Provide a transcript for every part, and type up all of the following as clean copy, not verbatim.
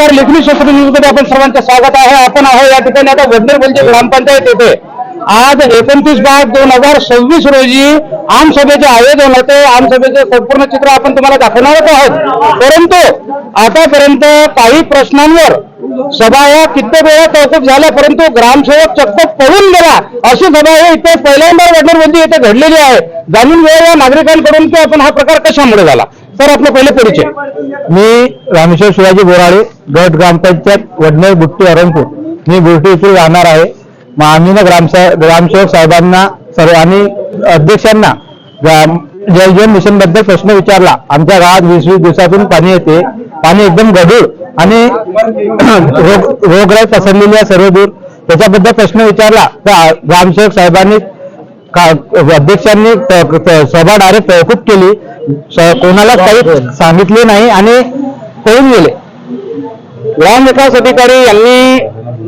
नमस्कार. लेखनी शास्त्र न्यूजमध्ये आपण सर्वांचं स्वागत आहे. आपण आहोत या ठिकाणी आता वडनेरवलजे ग्रामपंचायत येथे आज 29/5/2026 रोजी आमसभेचे आयोजन होते. आमसभेचे संपूर्ण चित्र आपण तुम्हाला दाखवणारच आहोत. परंतु आतापर्यंत काही प्रश्नांवर सभा या कित्येक वेळा तहकूब झाल्या, परंतु ग्रामसेवक चक्क पळून गेला. अशी सभा हे इथे पहिल्यांदा वडनेरवलजे येथे घडलेली आहे. जाणून घेऊया नागरिकांकडून की आपण हा प्रकार कशामुळे झाला. सर, आपला पहिले परिचय. मी रामेश्वर शिवाजी बोराळे, गट ग्रामपंचायत वडनेर बुट्टी अरंगपूर. मी बुट्टी येथे राहणार आहे. मग आम्ही ना ग्रामसेवक साहेबांना आणि अध्यक्षांना जल जीवन मिशन बद्दल प्रश्न विचारला. आमच्या गावात 20-20 दिवसातून पाणी येते, पाणी एकदम गढूळ आणि रोगराई पसरलेली आहे सर्व दूर. त्याच्याबद्दल प्रश्न विचारला तर ग्रामसेवक साहेबांनी अध्यक्षांनी सभा डायरेक्ट तहकूब केली. कोणाला काही सांगितले नाही आणि पळून गेले. ग्रामविकास अधिकारी यांनी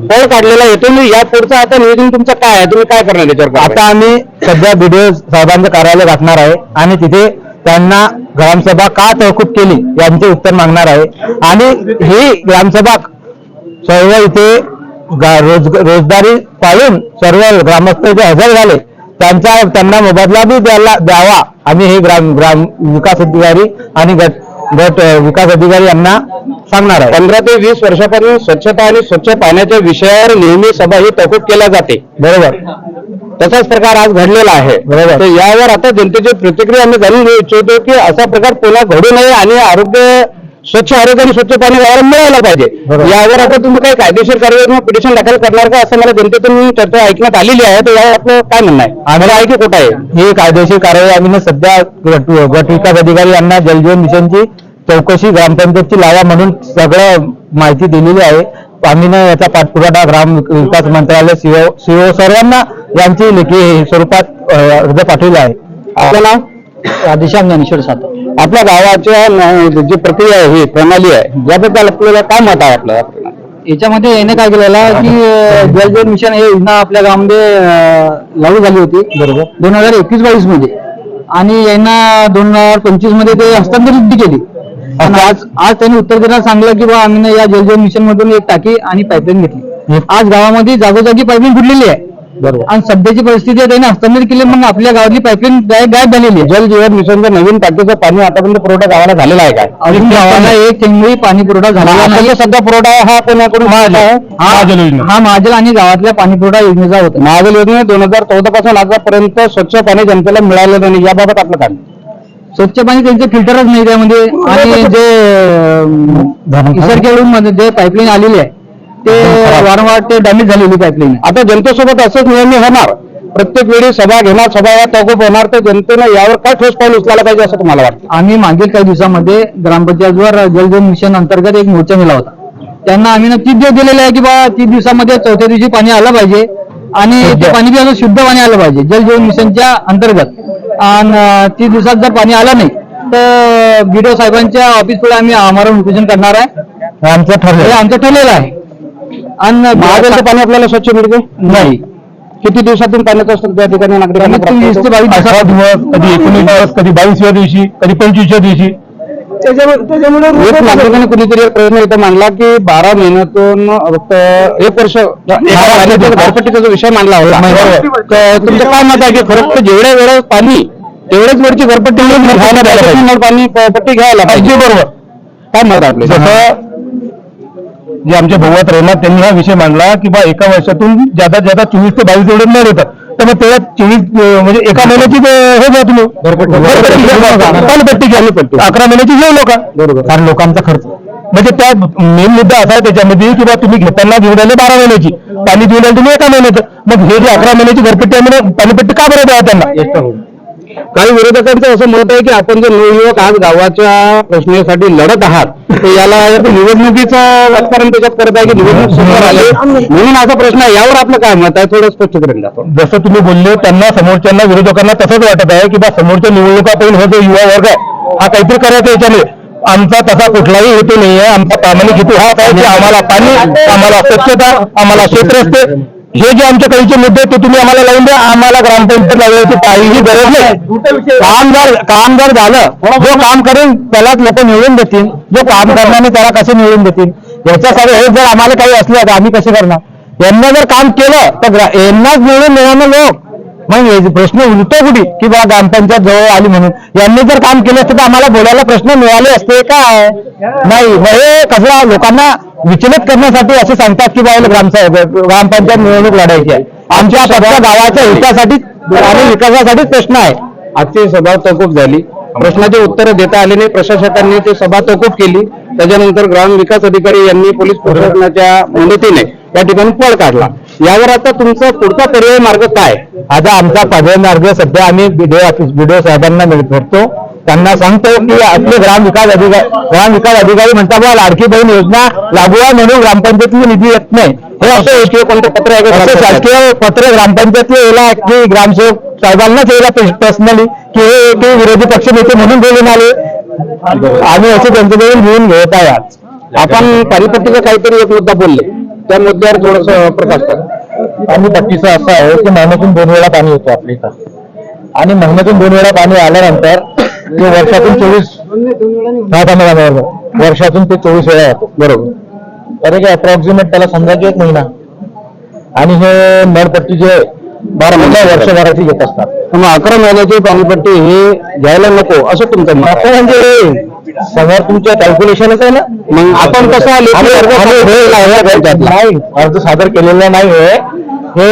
पळ काढलेला येतो. मी या पुढचं आता नियोजन तुमचं काय आहे, तुम्ही काय करणार याच्यावर? आता आम्ही सध्या BDO साहेबांचं कार्यालय गाठणार आहे आणि तिथे त्यांना ग्रामसभा का तहकूब केली यांचे उत्तर मागणार आहे. आणि ही ग्रामसभा सर्व इथे रोजगारी पाळून सर्व ग्रामस्थ जे हजर झाले त्यांना मोबदला बी द्यावा. आम्ही हे ग्राम विकास अधिकारी आणि गट विकास अधिकारी यांना सांगणार आहे. 15 ते 20 वर्षापासून स्वच्छता आणि स्वच्छ पाण्याच्या विषयावर नेहमी सभा ही तहकूब केल्या जाते. बरोबर, तसाच प्रकार आज घडलेला आहे. बरोबर. तर यावर आता जनतेची प्रतिक्रिया आम्ही जाणून घेऊ इच्छितो की असा प्रकार पुन्हा घडू नये आणि स्वच्छ आरोग्य आणि स्वच्छ पाणी गावाला मिळायला पाहिजे. यावर आता तुम्ही काही कायदेशीर कारवाई किंवा पिटिशन दाखल करणार का, असं मला जनतेतून चर्चा ऐकण्यात आलेली आहे. तर यावर आपलं काय म्हणणं आहे? आम्हाला आहे की खोटं आहे? ही कायदेशीर कारवाई आम्ही सध्या गट विकास अधिकारी यांना जलजीवन मिशनची चौकशी ग्रामपंचायतची लावा म्हणून सगळं माहिती दिलेली आहे. आम्ही ना याचा पाठपुरावा ग्राम विकास मंत्रालय CO सर्वांना यांची लेखी स्वरूपात अर्ज पाठवला आहे. आपलं नाव? राधेश्याम ज्ञानेश्वर सात. आपल्या गावाच्या जी प्रक्रिया आहे, ही प्रणाली आहे, याबद्दल आपल्याला काय मत आहे आपलं? याच्यामध्ये याने काय केलेलं की जलजीवन मिशन हे योजना आपल्या गावामध्ये लागू झाली होती. बरोबर, 2021-22 मध्ये. आणि यांना 2025 मध्ये ते हस्तांतरित केली. आणि आज त्यांनी उत्तर देण्यास सांगलं की बा आम्ही या जलजीवन मिशन मधून एक टाकी आणि पाईपलाईन घेतली. आज गावामध्ये जागोजागी पाईपलाईन फुटलेली आहे. बरोबर. आणि सध्याची परिस्थिती आहे, त्यांनी हस्तांतरित केली, मग आपल्या गावातली पाईपलाईन गायब झालेली आहे. जल जीवन मिशनचं नवीन टाकीचं पाणी आतापर्यंत पुरवठा गावाला झालेला आहे काय? अजून गावाला एक थेंबही पाणी पुरवठा झालेला नाही. सध्या पुरवठा हा कोणाकडून? हा महाजल आणि गावातल्या पाणी पुरवठा योजनेचा होता. महाजल योजने 2014 पासून आतापर्यंत स्वच्छ पाणी जनतेला मिळालं नाही. याबाबत आपलं काय? स्वच्छ पाणी त्यांचे फिल्टरच नाही त्यामध्ये. आणि जे इसरखेडून जे पाईपलाईन आलेली आहे ते वारंवार ते डॅमेज झालेली पाईपलाईन. आता जनतेसोबत असंच नेहमी होणार, प्रत्येक वेळी सभा घेणार, सभा या तहकूब होणार, तर जनतेनं यावर काय ठोस पाऊल उचलायला पाहिजे असं तुम्हाला वाटतं? आम्ही मागील काही दिवसामध्ये ग्रामपंचायतवर जलजीवन मिशन अंतर्गत एक मोर्चा नेला होता. त्यांना आम्ही 30 दिवस दिलेले आहे की बा 30 दिवसामध्ये चौथ्या दिवशी पाणी आलं पाहिजे आणि ते पाणी बी शुद्ध पाणी आलं पाहिजे जलजीवन मिशनच्या अंतर्गत. आणि 30 दिवसात जर पाणी आलं नाही तर BDO साहेबांच्या ऑफिस पुढे आम्ही आमरण उपोषण करणार आहे. आमचं ठरलेलं आहे. आणि महाजलचं पाणी आपल्याला स्वच्छ मिळते नाही. किती दिवसातून पाण्याचं असतं त्या ठिकाणी नागरिकांना? 20 ते 22 दिवस, कधी 19 दिवस, कधी 22व्या दिवशी, कधी 25व्या दिवशी. त्याच्यामुळे नागरिकांनी कुणीतरी प्रश्न इथं मांडला की 12 महिन्यातून फक्त 1 वर्ष घरपट्टीचा जो विषय मांडला होता. तुमचं काय मत आहे की खरंच जेवढ्या वेळेस पाणी तेवढेच वेळची घरपट्टी पाणी पट्टी घ्यायला पाहिजे? बरोबर. काय मत आहे आपलं? जे आमचे भगवत रेहमान त्यांनी हा विषय मांडला की बा एका वर्षातून जादा 24 ते 22 एवढे मिळत होतं. तर मग तेव्हा 24 म्हणजे एका महिन्याची हे घ्या तुम्ही पाणीपट्टी घ्या, 11 महिन्याची घेऊ नका. बरोबर. कारण लोकांचा खर्च म्हणजे त्या मेन मुद्दा असा आहे त्याच्यामध्ये की बा तुम्ही घेताना घेऊन आले 12 महिन्याची, पाणी घेऊन आले तुम्ही 1 महिन्याचं. मग हे जे 11 महिन्याची घरपट्टी आहे म्हणजे पाणीपट्टी का बरं द्या त्यांना? काही विरोधकांचं असं मत आहे की आपण जे नवयुवक आज गावाच्या प्रश्नासाठी लढत आहात, तर याला निवडणुकीचं राजकारण त्याच्यात करत आहे की निवडणूक समोर आली म्हणून असा प्रश्न आहे. यावर आपलं काय मत आहे, थोडं स्पष्ट करून द्या. जसं तुम्ही बोलले त्यांना समोरच्यांना विरोधकांना तसंच वाटत आहे की बा समोरच्या निवडणुका पाहिजे हा जो युवा वर्ग आहे हा काहीतरी करायचा याच्यामध्ये. आमचा तसा कुठलाही हेतू नाही आहे. आमचा प्रामाणिक हेतू हा आहे की आम्हाला पाणी, आम्हाला स्वच्छता, आम्हाला क्षेत्रस्ते, हे जे आमच्या काहीचे मुद्दे ते तुम्ही आम्हाला लावून द्या. आम्हाला ग्रामपंचायत लावण्याची काहीही गरज नाही. काम जर झालं, जो काम करेल त्यालाच लोक निवडून देतील. जो काम करणार नाही त्याला कसे निवडून देतील? याच्यासाठी हे जर आम्हाला काही असलं तर आम्ही कसे करणार? यांना जर काम केलं तर यांनाच निवडून देणार लोक. मग हे प्रश्न उलटो कुठे की बा ग्रामपंचायत जवळ आली म्हणून यांनी जर काम केलं असतं तर आम्हाला बोलायला प्रश्न मिळाले असते काय? नाही. मग हे कसं लोकांना विचलित करण्यासाठी असे सांगतात की बा ग्रामपंचायत निवडणूक लढायची आहे. आमच्या फक्त गावाच्या हितासाठी आणि विकासासाठीच प्रश्न आहे. आजची सभा तहकूब झाली, प्रश्नाचे उत्तर देता आले नाही, प्रशासकांनी ते सभा तहकूब केली. त्याच्यानंतर ग्रामविकास अधिकारी यांनी पोलीस प्रशासनाच्या मदतीने या ठिकाणी पळ काढला. यावर आता तुमचा पुढचा पर्याय मार्ग काय? आता आमचा पर्याय मार्ग सध्या आम्ही बीडीओ साहेबांना भेटतो, त्यांना सांगतो की आपले ग्रामविकास अधिकारी म्हणतात बा लाडकी बहीण योजना लागू आहे म्हणून ग्रामपंचायतीला निधी येत नाही. हे असं शासकीय कोणतं पत्र आहे? शासकीय पत्र ग्रामपंचायतीला येला की ग्रामसेवक साहेबांनाच येला पर्सनली की हे विरोधी पक्ष नेते म्हणून बोलून आले. आम्ही असं त्यांच्याकडून घेऊन घेत आहे. आज आपण पाणीपट्टीचा काहीतरी एक मुद्दा बोलले, त्या मुद्द्यावर थोडस प्रकाश करा. पाणीपट्टीचं असं आहे की महिन्यातून 2 वेळा पाणी येतो आपल्या इथं, आणि महिन्यातून 2 वेळा पाणी आल्यानंतर ते वर्षातून 24 वेळा येतो. बरोबर. तर की अप्रॉक्सिमेट त्याला समजा की 1 महिना, आणि हे नळपट्टीचे 12 महिने वर्षभराची येत असतात. मग 11 महिन्याची पाणीपट्टी हे घ्यायला नको असं तुमचं मत आहे? म्हणजे समोर तुमच्या कॅल्क्युलेशनच आहे ना. मग आपण कसं नाही, अर्ज सादर केलेला नाही आहे, हे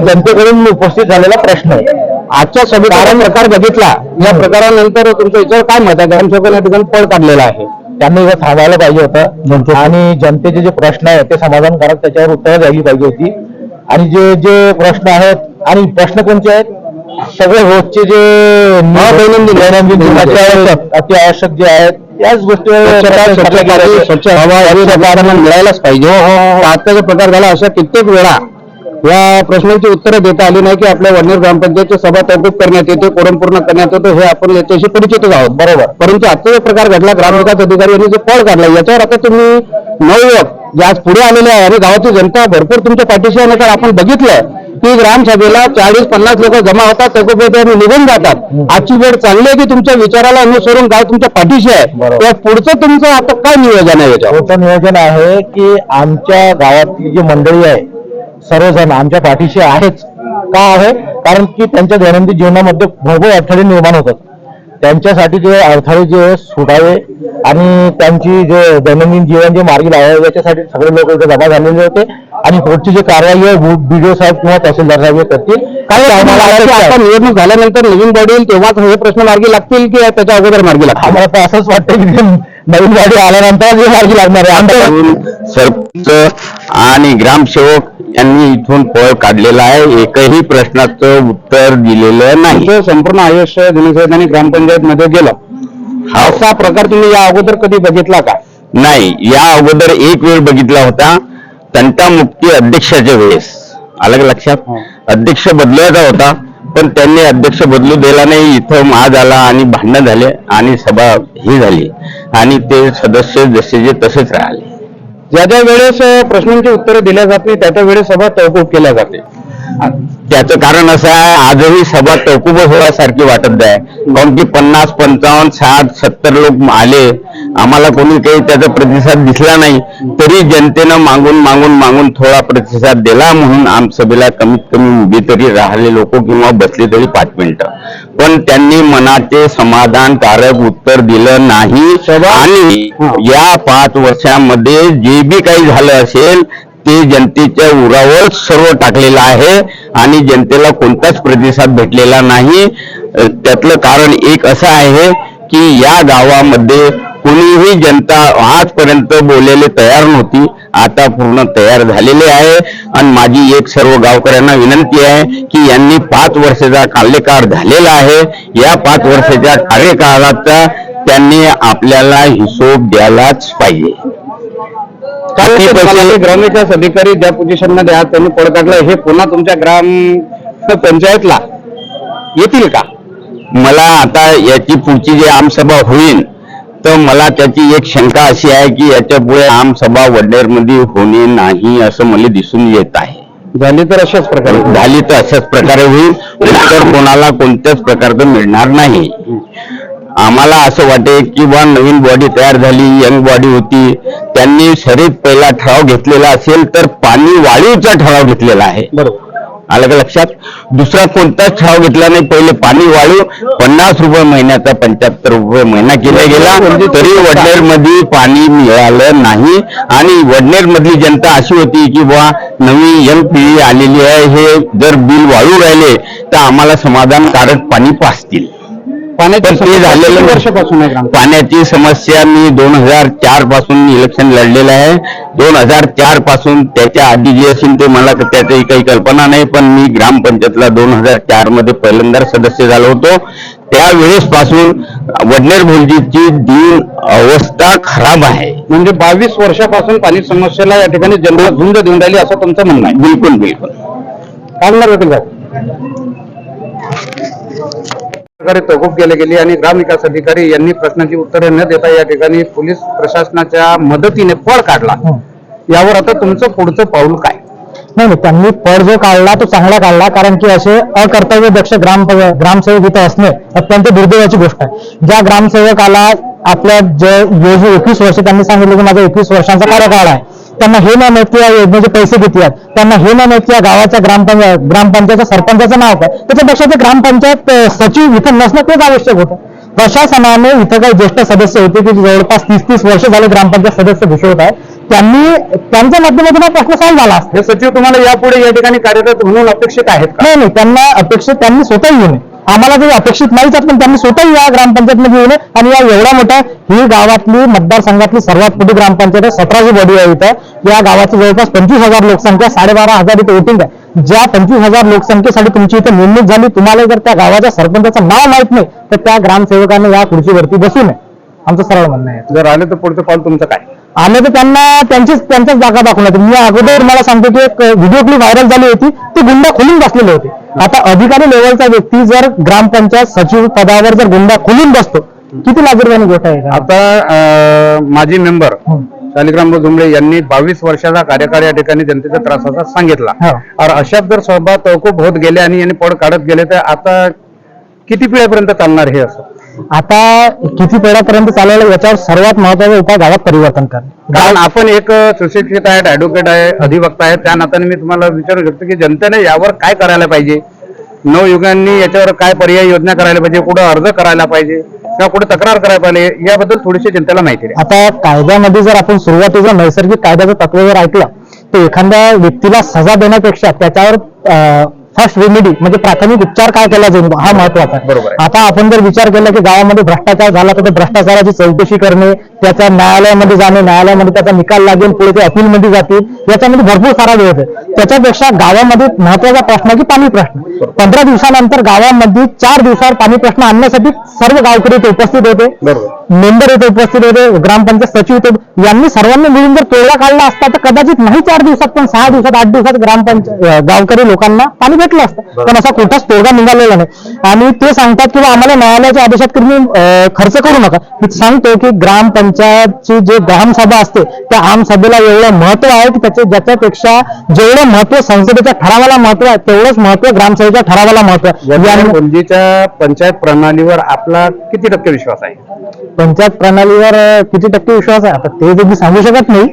जनतेकडून उपस्थित झालेला प्रश्न आहे. आजच्या सभेत प्रकार बघितला, या प्रकारानंतर तुमच्या याच्यावर काय मत आहे? ग्रामसेवकांनी या ठिकाणी पळ काढलेला आहे, त्यांनी हे थांबायला पाहिजे होतं, आणि जनतेचे जे प्रश्न आहेत ते समाधानकारक त्याच्यावर उत्तरं द्यायला पाहिजे होती. आणि जे प्रश्न आहेत, आणि प्रश्न कोणते आहेत, सगळे रोजचे जे दैनंदिन जीवनाचे अति आवश्यक जे आहेत त्याच गोष्टीवर स्वच्छ हवा मिळायलाच पाहिजे. आजचा प्रकार झाला अशा कित्येक वेळा या प्रश्नांची उत्तरं देता आली नाही की आपल्या वडनेर ग्रामपंचायतची सभा तहकूब करण्यात येते, कोरम पूर्ण करण्यात येतो, हे आपण याच्याशी परिचितच आहोत. बरोबर. परंतु आजचा जो प्रकार घडला, ग्रामविकास अधिकारी यांनी जो पळ काढला, याच्यावर आता तुम्ही नवयुवक जे आज पुढे आलेले आहे आणि गावाची जनता भरपूर तुमच्या पाठीशी आहे, तर आपण बघितलं की ग्रामसभेला 40-50 लोक जमा होतात, तहकूब निघून जातात. आजची वेळ चांगली आहे की तुमच्या विचाराला अनुसरून गाव तुमच्या पाठीशी आहे. त्या पुढचं तुमचं आता काय नियोजन आहे? याच्यावर नियोजन आहे की आमच्या गावातली जी मंडळी आहे सर्वजण आमच्या पाठीशी आहेच. का आहे? कारण की त्यांच्या दैनंदिन जीवनामध्ये भरपूर अडथळे निर्माण होतात. त्यांच्यासाठी जे अडथळे जे सुटावे आणि त्यांची जे दैनंदिन जीवन जे मार्गी लावावे याच्यासाठी सगळे लोक इथे जमा झालेले होते, आणि पुढची जी कारवाई आहे बीडीओ साहेब किंवा तहसीलदार साहेब करतील. आता निवडणूक झाल्यानंतर नवीन बॉडी येईल तेव्हाच हे प्रश्न मार्गी लागतील की त्याच्या अगोदर मार्गी लागतील? आम्हाला तर असंच वाटतं की नवीन बॉडी आल्यानंतर हे मार्गी लागणार आहे. सरपंच आणि ग्रामसेवक यांनी इथून पळ काढलेला आहे, एकही प्रश्नाचं उत्तर दिलेलं नाही. संपूर्ण आयुष्य दिनसाहेबांनी ग्रामपंचायत मध्ये गेलं, असा प्रकार तुम्ही या अगोदर कधी बघितला का? नाही, या अगोदर एक वेळ बघितला होता, तंटामुक्ती अध्यक्षाच्या वेळेस. अलग लक्षात, अध्यक्ष बदलायचा होता पण त्यांनी अध्यक्ष बदलू दिला नाही. इथं वाद झाला आणि भांडणं झाले आणि सभा ही झाली, आणि ते सदस्य जसेचे तसेच राहिले. ज्या ज्या वेळेस प्रश्नांची उत्तरं दिल्या जात नाही त्या त्या वेळेस सभा तहकूब केल्या जाते. त्याचं कारण असं आहे, आजही सभा तहकूबच होण्यासारखी वाटत आहे. कारण की 50, 55, 60, 70 लोक आले, आम्हाला कोणी काही त्याचा प्रतिसाद दिसला नाही, तरी जनतेनं मागून थोडा प्रतिसाद दिला म्हणून आमसभेला कमीत कमी उभी तरी राहिले लोक किंवा बसले तरी 5 मिनिटं. पण त्यांनी मनाचे समाधानकारक उत्तर दिलं नाही. आणि या 5 वर्षामध्ये जे बी काही झालं असेल ते जनतेच्या उरावर सर्व टाकलेलं आहे, आणि जनतेला कोणताच प्रतिसाद भेटलेला नाही. त्यातलं कारण एक असं आहे की या गावामध्ये कोणीही जनता आजपर्यंत बोलायला तयार नव्हती, आता पूर्ण तयार झालेले आहे. आणि माझी एक सर्व गावकऱ्यांना विनंती आहे की यांनी 5 वर्षाचा कार्यकाळ झालेला आहे, या 5 वर्षाच्या कार्यकाळाचा त्यांनी आपल्याला हिशोब द्यायलाच पाहिजे. ग्रामविकास अधिकारी ज्या पोझिशन मध्ये आज त्यांनी पळ काढलं, हे पुन्हा तुमच्या ग्राम पंचायतला येतील का? मला आता याची पुढची जी आमसभा होईल तर मला त्याची एक शंका अशी आहे की याच्या पुढे आमसभा वडनेरमध्ये होणे नाही असं मला दिसून येत आहे. झाली तर अशाच प्रकारे होईल, उत्तर कोणाला कोणत्याच प्रकारचं मिळणार नाही. आम्हाला असं वाटे की बा नवीन बॉडी तयार झाली, यंग बॉडी होती, त्यांनी शरीर पहिला ठराव घेतलेला असेल तर पाणी वाळीचा ठराव घेतलेला आहे. बरोबर. आलं का लक्षात? दुसरा कोणताच ठराव घेतला नाही. पहिले पाणी वाळू 50 रुपये महिन्याचा 75 रुपये महिना केला गेला, तरी वडनेर मध्ये पाणी मिळालं नाही. आणि वडनेर मधली जनता अशी होती की बुवा नवी यंग पिढी आलेली आहे, हे जर बिल वाळू राहिले तर आम्हाला समाधानकारक पाणी पाजतील. पाण्याची पण ते झालेलं किती वर्षापासून आहे ग्रामपंचायत? पाण्याची समस्या मी 2004 पासून इलेक्शन लढलेलं आहे. 2004 पासून त्याच्या आधी जे असेल ते मला त्याची काही कल्पना नाही, पण मी ग्रामपंचायतला 2004 मध्ये पहिल्यांदा सदस्य झालो होतो. त्यावेळेस पासून वडनेर भुलजीची दिन अवस्था खराब आहे. म्हणजे 22 वर्षापासून पाणी समस्येला या ठिकाणी जनता झुंज देऊन राहिली असं तुमचं म्हणणं आहे? बिलकुल बिलकुल. काय म्हणणार होते साहेब? तहकूब केली गेली आणि ग्रामविकास अधिकारी यांनी प्रश्नाची उत्तरे न देता या ठिकाणी पोलीस प्रशासनाच्या मदतीने पळ काढला. यावर आता तुमचं पुढचं पाऊल काय? नाही, त्यांनी पळ जो काढला तो चांगला काढला, कारण की असे अकर्तव्यदक्ष ग्रामसेवक इथं असणे अत्यंत दुर्दैवाची गोष्ट आहे. ज्या ग्रामसेवकाला आपल्या जे 21 वर्ष त्यांनी सांगितलं की माझा 21 वर्षांचा कार्यकाळ आहे, त्यांना हे नाही माहित की या योजनेचे पैसे किती आहेत, त्यांना हे नाही माहित की या गावाच्या ग्रामपंचायतच्या सरपंचाचं नाव काय, त्याच्यापेक्षा ते ग्रामपंचायत सचिव इथं नसणं तेच आवश्यक होतं. प्रशासनाने इथं काही ज्येष्ठ सदस्य होते की जवळपास 30 वर्ष झाले ग्रामपंचायत सदस्य घोषवत आहेत, त्यांनी त्यांच्या माध्यमातून हा प्रश्न सॉल्व्ह झाला असता. हे सचिव तुम्हाला यापुढे या ठिकाणी कार्यरत म्हणून अपेक्षित आहेत का? नाही, त्यांना अपेक्षित त्यांनी स्वतः येऊ नये. आम्हाला जे अपेक्षित नाहीच, पण त्यांनी स्वतः या ग्रामपंचायतमध्ये येऊ नये. आणि या एवढ्या मोठ्या ही गावातली मतदारसंघातली सर्वात मोठी ग्रामपंचायत आहे, 17ची बॉडी आहे इथं. या गावाची जवळपास 25,000 लोकसंख्या, 12,500 इथं वोटिंग आहे. ज्या 25,000 लोकसंख्येसाठी तुमची इथे नेमणूक झाली, तुम्हाला जर त्या गावाच्या सरपंचाचं नाव माहित नाही तर त्या ग्रामसेवकाने या खुर्चीवरती बसू नये, आमचं सरळ म्हणणं आहे. जर आले तर पुढचं पाऊल तुमचं काय? आले तर त्यांना त्यांच्याच जागा दाखवण्यात. मी अगोदर मला सांगतो की एक व्हिडिओ क्लिप व्हायरल झाली होती, ती गुंडा खोलून बसलेले होते. आता अधिकारी लेवलचा व्यक्ती जर ग्रामपंचायत सचिव पदावर जर गुंडा खोलून बसतो, किती लाजिरवाणी गोष्ट आहे. आता माजी मेंबर शालिग्राम जुमळे यांनी 22 वर्षाचा कार्यकाळ या ठिकाणी जनतेच्या त्रासाचा सांगितला. और अशात जर सभा तहकूब होत गेले आणि यांनी पळ काढत गेले तर आता किती पिढ्यापर्यंत चालणार हे? असं आता किती पिढ्यापर्यंत चालवलं याच्यावर सर्वात महत्वाचा उपाय गावात परिवर्तन करणे. कारण आपण एक सुशिक्षित आहेत, ऍडव्होकेट आहे, अधिवक्ता आहे, त्या नात्याने मी तुम्हाला विचारू शकतो की जनतेने यावर काय करायला पाहिजे, नवयुगांनी याच्यावर काय पर्याय योजना करायला पाहिजे, कुठं अर्ज करायला पाहिजे किंवा कुठे तक्रार करायला पाहिजे, याबद्दल थोडीशी जनतेला माहिती आहे. आता कायद्यामध्ये जर आपण सुरुवातीला नैसर्गिक कायद्याचं तत्व जर ऐकलं तर एखाद्या व्यक्तीला सजा देण्यापेक्षा त्याच्यावर फर्स्ट रेमेडी म्हणजे प्राथमिक उपचार काय केला जाईल हा महत्वाचा आहे. बरोबर. आता आपण जर विचार केला की गावामध्ये भ्रष्टाचार झाला तर भ्रष्टाचाराची चौकशी करणे, त्याच्या न्यायालयामध्ये जाणे, न्यायालयामध्ये त्याचा निकाल लागेल, पुढे ते अपीलमध्ये जातील, याच्यामध्ये भरपूर सारा वेळ होते. त्याच्यापेक्षा गावामध्ये महत्वाचा प्रश्न की पाणी प्रश्न. 15 दिवसानंतर गावामध्ये 4 दिवसावर पाणी प्रश्न आणण्यासाठी सर्व गावकरी इथे उपस्थित होते, मेंबर इथे उपस्थित होते, ग्रामपंचायत सचिव होते. यांनी सर्वांनी मिळून जर तोडगा काढला असता तर कदाचित नाही 4 दिवसात पण 6 दिवसात 8 दिवसात ग्रामपंचायत गावकरी लोकांना पाणी भेटलं असतं. पण असा कुठलाच तोडगा निघालेला नाही. आणि ते सांगतात की आम्हाला न्यायालयाच्या आदेशात तुम्ही खर्च करू नका. मी सांगतो की ग्रामपंचायतची जे ग्रामसभा असते त्या आमसभेला एवढं महत्व आहे की ज्याच्यापेक्षा जेवढं महत्व संसदेच्या ठरावाला महत्व आहे तेवढंच महत्व ग्रामसभेच्या ठरावाला महत्व आहे. भुलजीच्या पंचायत प्रणालीवर आपला किती टक्के विश्वास आहे? पंचायत प्रणालीवर किती टक्के विश्वास आहे आता ते मी सांगू शकत नाही.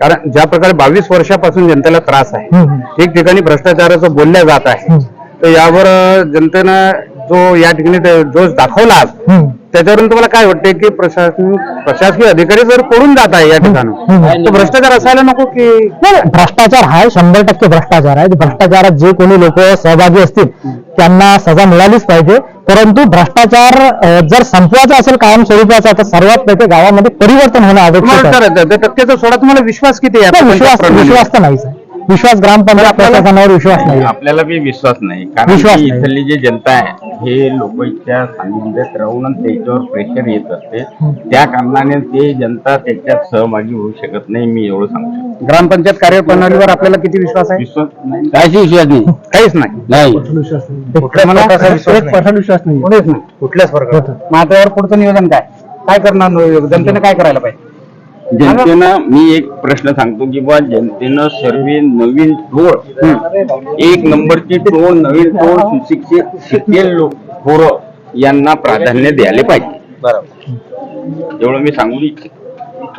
कारण ज्या प्रकारे 22 वर्षापासून जनतेला त्रास आहे, ठिकठिकाणी भ्रष्टाचाराचं बोलल्या जात आहे, तर यावर जनतेनं जो या ठिकाणी जोश दाखवला आज, त्याच्यावरून तुम्हाला काय वाटते की प्रशासकीय अधिकारी जर पडून जात आहे या ठिकाणी तो भ्रष्टाचार असायला नको की? भ्रष्टाचार आहे, 100% भ्रष्टाचार आहे. भ्रष्टाचारात जे कोणी लोक सहभागी असतील त्यांना सजा मिळालीच पाहिजे. परंतु भ्रष्टाचार जर संपवायचा असेल कायम स्वरूपाचा तर सर्वात पहिले गावामध्ये परिवर्तन होणं आवश्यक आहे. टक्क्याचा सोडा तुम्हाला विश्वास किती आहे? विश्वास तर नाहीच आहे. विश्वास ग्रामपंचायत प्रशासनावर विश्वास नाही. आपल्याला बी विश्वास नाही, कारण इथली जी जनता आहे हे लोक इतक्या सानिध्यात राहून त्याच्यावर प्रेशर येत असते, त्या कारणाने ते जनता त्याच्यात सहभागी होऊ शकत नाही. मी एवढं सांगतो. ग्रामपंचायत कार्यप्रणालीवर आपल्याला किती विश्वास आहे? विश्वास नाही, काहीच विश्वास नाही, काहीच नाही. विश्वास नाही कुठल्याच प्रकारे. माझ्यावर पुढचं नियोजन काय करणार? जनतेने काय करायला पाहिजे? जनतेनं मी एक प्रश्न सांगतो की बा जनतेनं सर्व नवीन टोळ, 1 नंबरची टोळ, नवीन टोळ, सुशिक्षित शिकेल पोरं यांना प्राधान्य द्यायला पाहिजे. एवढं मी सांगू इच्छितो.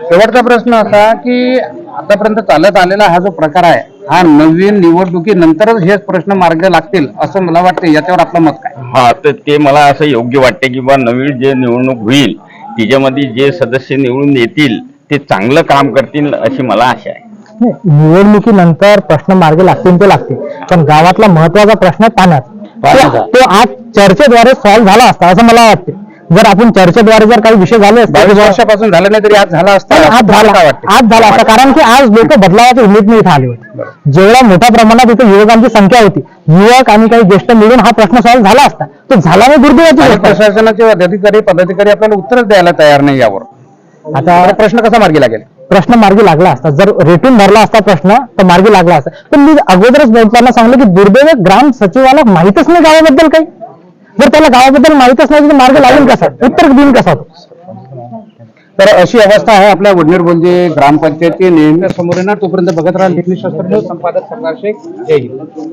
शेवटचा प्रश्न असा की आतापर्यंत चालत आलेला हा जो प्रकार आहे हा नवीन निवडणुकीनंतरच हेच प्रश्न मार्ग लागतील असं मला वाटतं. याच्यावर आपलं मत काय? हा, तर ते मला असं योग्य वाटते की बा नवीन जे निवडणूक होईल तिच्यामध्ये जे सदस्य निवडून येतील ते चांगलं काम करतील अशी मला आशा आहे. निवडणुकीनंतर प्रश्न मार्गी लागतील ते लागतील, पण गावातला महत्वाचा प्रश्न पाण्याचा तो आज चर्चेद्वारे सॉल्व्ह झाला असता असं मला वाटते. जर आपण चर्चेद्वारे जर काही विषय झाले असते 22 वर्षापासून झालं नाही तरी आज झाला असता. आज झाला असता, कारण की आज लोक बदलावाच्या उमेदने इथे आले होते. जेवढ्या मोठ्या प्रमाणात इथे युवकांची संख्या होती, युवक आणि काही ज्येष्ठ मिळून हा प्रश्न सॉल्व्ह झाला असता. तो झाला नाही दुर्दैवाची गोष्ट आहे. प्रशासनाचे पदाधिकारी आपल्याला उत्तरच द्यायला तयार नाही यावर. आता प्रश्न कसा मार्गी लागेल? प्रश्न मार्गी लागला असता, जर रेटून धरला असता प्रश्न तर मार्गी लागला असता. पण मी अगोदरच बोलताना सांगलं की दुर्दैव ग्राम सचिवाला माहितच नाही गावाबद्दल काही. जर त्याला गावाबद्दल माहितच नाही तर मार्ग लागेल कसा, उत्तर देईल कसा तो? तर अशी अवस्था आहे आपल्या वडनेर बोलजे ग्रामपंचायती नेहमी समोर येणार. तोपर्यंत बघत राहा लेखनी शास्त्र संपादक सरदार शेख. जय हिंद.